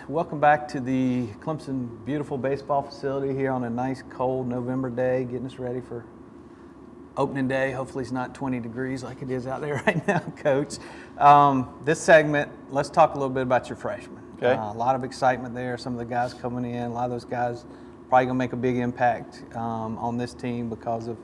welcome back to the Clemson beautiful baseball facility here on a nice cold November day, getting us ready for opening day. Hopefully it's not 20 degrees like it is out there right now, Coach. This segment, let's talk a little bit about your freshmen. Okay. A lot of excitement there, some of the guys coming in, a lot of those guys probably going to make a big impact on this team because of,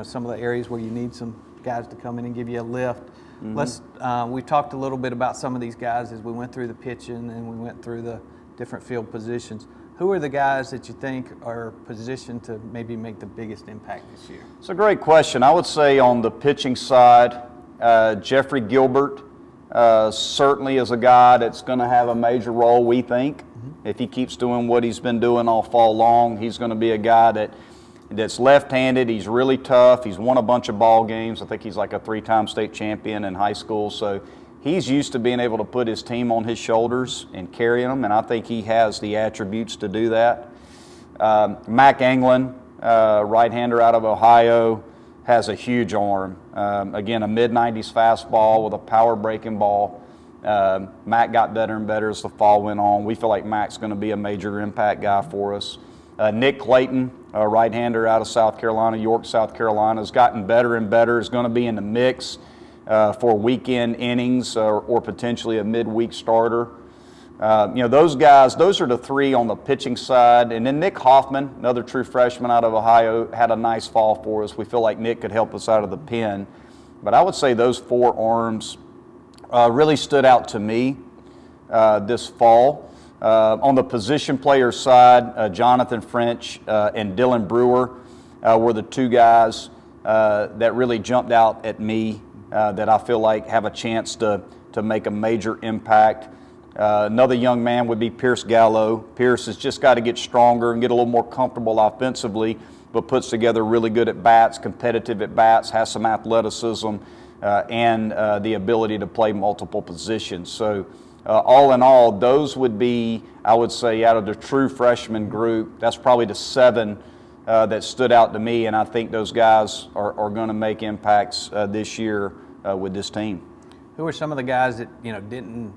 some of the areas where you need some guys to come in and give you a lift. Mm-hmm. We talked a little bit about some of these guys as we went through the pitching and we went through the different field positions. Who are the guys that you think are positioned to maybe make the biggest impact this year? It's a great question. I would say on the pitching side, Jeffrey Gilbert certainly is a guy that's going to have a major role, we think. Mm-hmm. If he keeps doing what he's been doing all fall long, he's going to be a guy that's left-handed. He's really tough. He's won a bunch of ball games. I think he's like a 3-time state champion in high school. So he's used to being able to put his team on his shoulders and carrying them, and I think he has the attributes to do that. Mac Anglin, right-hander out of Ohio, has a huge arm. Again, a mid-90s fastball with a power breaking ball. Mac got better and better as the fall went on. We feel like Mac's going to be a major impact guy for us. Nick Clayton, a right-hander out of South Carolina, York, South Carolina, has gotten better and better. Is going to be in the mix for weekend innings or potentially a midweek starter. Those guys, those are the three on the pitching side. And then Nick Hoffman, another true freshman out of Ohio, had a nice fall for us. We feel like Nick could help us out of the pen. But I would say those four arms really stood out to me this fall. On the position player side, Jonathan French and Dylan Brewer were the two guys that really jumped out at me that I feel like have a chance to make a major impact. Another young man would be Pierce Gallo. Pierce has just got to get stronger and get a little more comfortable offensively, but puts together really good at bats, competitive at bats, has some athleticism, and the ability to play multiple positions. So all in all, those would be, I would say, out of the true freshman group, that's probably the 7 that stood out to me, and I think those guys are going to make impacts this year with this team. Who are some of the guys that didn't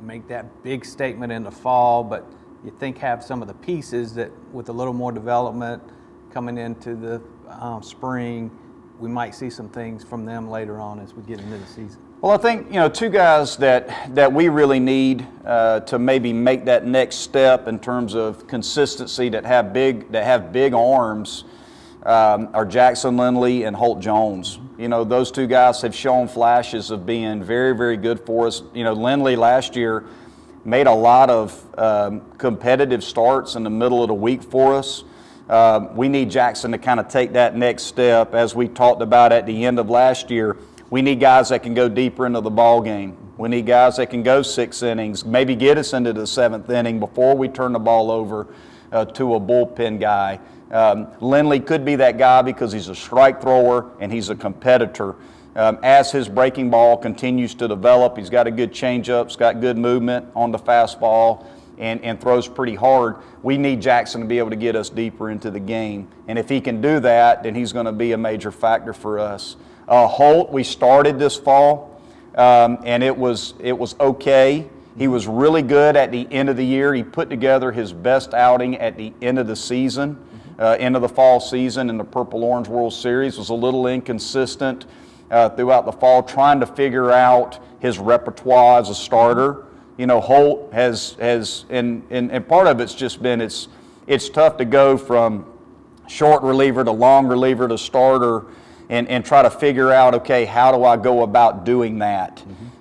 make that big statement in the fall, but you think have some of the pieces that, with a little more development coming into the spring, we might see some things from them later on as we get into the season? Well, I think two guys that we really need to maybe make that next step in terms of consistency that have big arms are Jackson Lindley and Holt Jones. Those two guys have shown flashes of being very, very good for us. Lindley last year made a lot of competitive starts in the middle of the week for us. We need Jackson to kind of take that next step. As we talked about at the end of last year, we need guys that can go deeper into the ball game. We need guys that can go 6 innings, maybe get us into the 7th inning before we turn the ball over to a bullpen guy. Lindley could be that guy because he's a strike thrower and he's a competitor. As his breaking ball continues to develop, he's got a good changeup, he's got good movement on the fastball, and throws pretty hard. We need Jackson to be able to get us deeper into the game. And if he can do that, then he's going to be a major factor for us. Holt, we started this fall, and it was okay. He was really good at the end of the year. He put together his best outing at the end of the season, end of the fall season in the Purple Orange World Series. Was a little inconsistent throughout the fall, trying to figure out his repertoire as a starter. Holt has and part of it's just been it's tough to go from short reliever to long reliever to starter and try to figure out, okay, how do I go about doing that?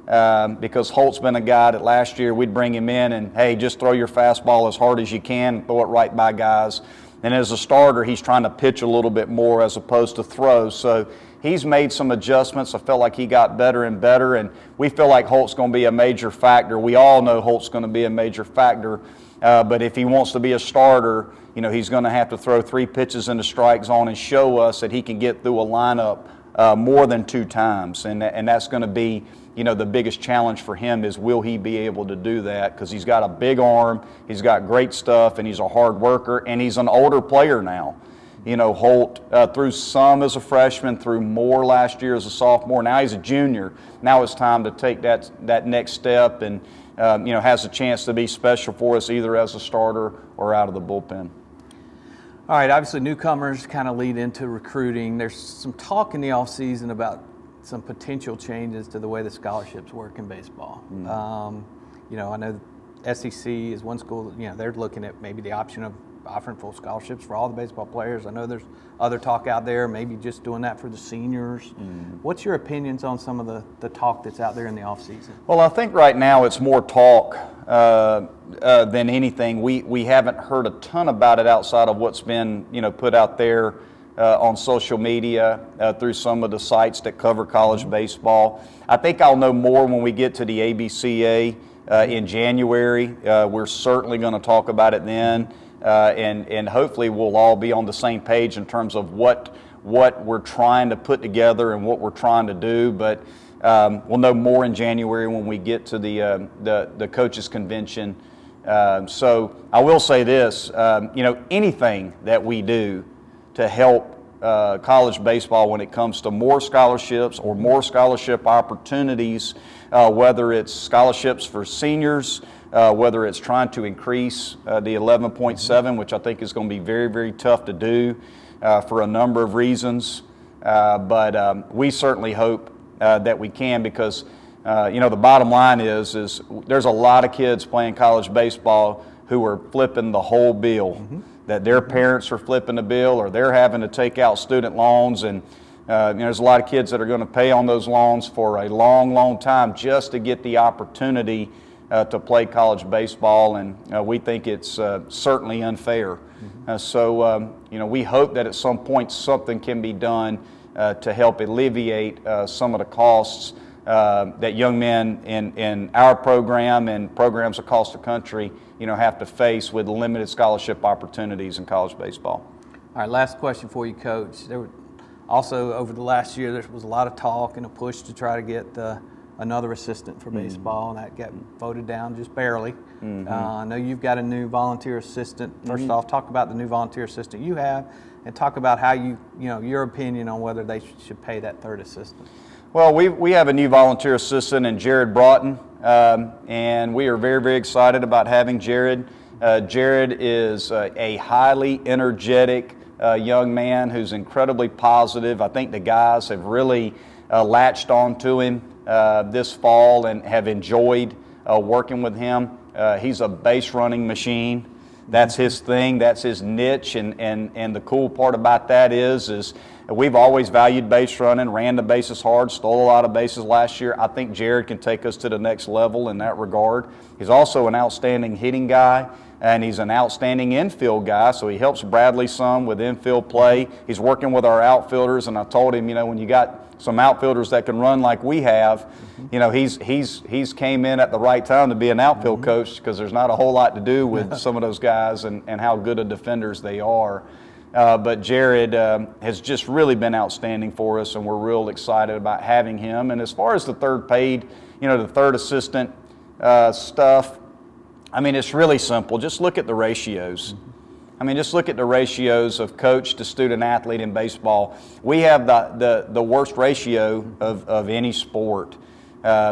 Mm-hmm. Because Holt's been a guy that last year we'd bring him in and, hey, just throw your fastball as hard as you can, throw it right by guys. And as a starter, he's trying to pitch a little bit more as opposed to throw. So he's made some adjustments. I felt like he got better and better, and we feel like Holt's going to be a major factor. We all know Holt's going to be a major factor, but if he wants to be a starter, he's going to have to throw 3 pitches into strike zone and show us that he can get through a lineup more than 2 times. And that's going to be, the biggest challenge for him is, will he be able to do that? Because he's got a big arm, he's got great stuff, and he's a hard worker, and he's an older player now. Holt threw some as a freshman, threw more last year as a sophomore. Now he's a junior. Now it's time to take that next step and has a chance to be special for us either as a starter or out of the bullpen. All right, obviously newcomers kind of lead into recruiting. There's some talk in the offseason about some potential changes to the way the scholarships work in baseball. I know SEC is one school, they're looking at maybe the option of offering full scholarships for all the baseball players. I know there's other talk out there, maybe just doing that for the seniors. What's your opinions on some of the talk that's out there in the offseason? Well, I think right now it's more talk than anything. We haven't heard a ton about it outside of what's been put out there on social media through some of the sites that cover college baseball. I think I'll know more when we get to the ABCA in January. We're certainly going to talk about it then. And hopefully we'll all be on the same page in terms of what we're trying to put together and what we're trying to do. But we'll know more in January when we get to the coaches convention. So I will say this: anything that we do to help college baseball when it comes to more scholarships or more scholarship opportunities, whether it's scholarships for seniors. Whether it's trying to increase the 11.7, which I think is going to be very, very tough to do for a number of reasons. But we certainly hope that we can because, the bottom line is there's a lot of kids playing college baseball who are flipping the whole bill, that their parents are flipping the bill or they're having to take out student loans. And there's a lot of kids that are going to pay on those loans for a long, long time just to get the opportunity to play college baseball, and we think it's certainly unfair. So we hope that at some point something can be done to help alleviate some of the costs that young men in our program and programs across the country have to face with limited scholarship opportunities in college baseball. All right, last question for you, Coach. There were also, over the last year, there was a lot of talk and a push to try to get another assistant for baseball, and that got voted down just barely. I know you've got a new volunteer assistant. First off, talk about the new volunteer assistant you have, and talk about how your opinion on whether they should pay that third assistant. Well, we have a new volunteer assistant in Jared Broughton, and we are very, very excited about having Jared. Jared is a highly energetic young man who's incredibly positive. I think the guys have really latched on to him this fall and have enjoyed working with him. He's a base running machine. That's his thing. That's his niche. And the cool part about that is we've always valued base running, ran the bases hard, stole a lot of bases last year. I think Jared can take us to the next level in that regard. He's also an outstanding hitting guy, and he's an outstanding infield guy, so he helps Bradley some with infield play. He's working with our outfielders, and I told him, when you got some outfielders that can run like we have, he's came in at the right time to be an outfield coach because there's not a whole lot to do with some of those guys and how good of defenders they are. But Jared has just really been outstanding for us, and we're real excited about having him. And as far as the third paid, the third assistant stuff, it's really simple. Just look at the ratios. Just look at the ratios of coach to student athlete in baseball. We have the worst ratio of any sport.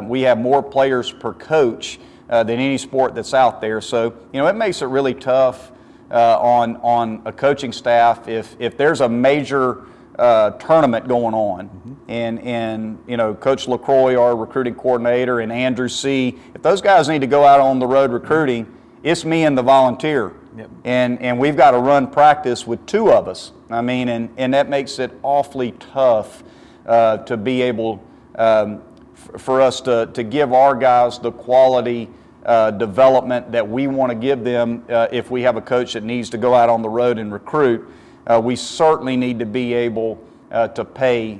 We have more players per coach than any sport that's out there. So, it makes it really tough on a coaching staff if there's a major tournament going on, and Coach LaCroix, our recruiting coordinator, and Andrew C., if those guys need to go out on the road recruiting, it's me and the volunteer. Yep. And we've got to run practice with two of us. And that makes it awfully tough to be able for us to give our guys the quality development that we want to give them if we have a coach that needs to go out on the road and recruit. We certainly need to be able to pay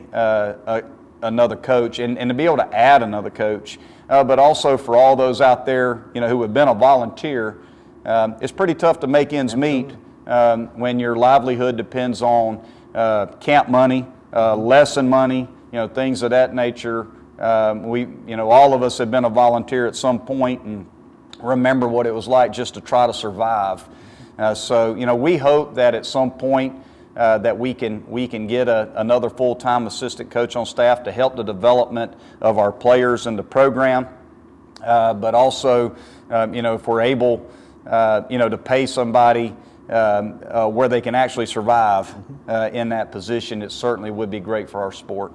another coach and to be able to add another coach. But also for all those out there who have been a volunteer, it's pretty tough to make ends meet when your livelihood depends on camp money, lesson money, things of that nature. All of us have been a volunteer at some point and remember what it was like just to try to survive. So we hope that at some point that we can get another full-time assistant coach on staff to help the development of our players in the program. but also, if we're able, to pay somebody where they can actually survive in that position, it certainly would be great for our sport.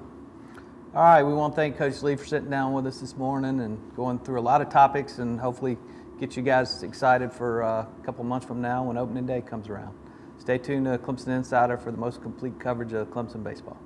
All right, we want to thank Coach Lee for sitting down with us this morning and going through a lot of topics, and hopefully get you guys excited for a couple months from now when opening day comes around. Stay tuned to Clemson Insider for the most complete coverage of Clemson baseball.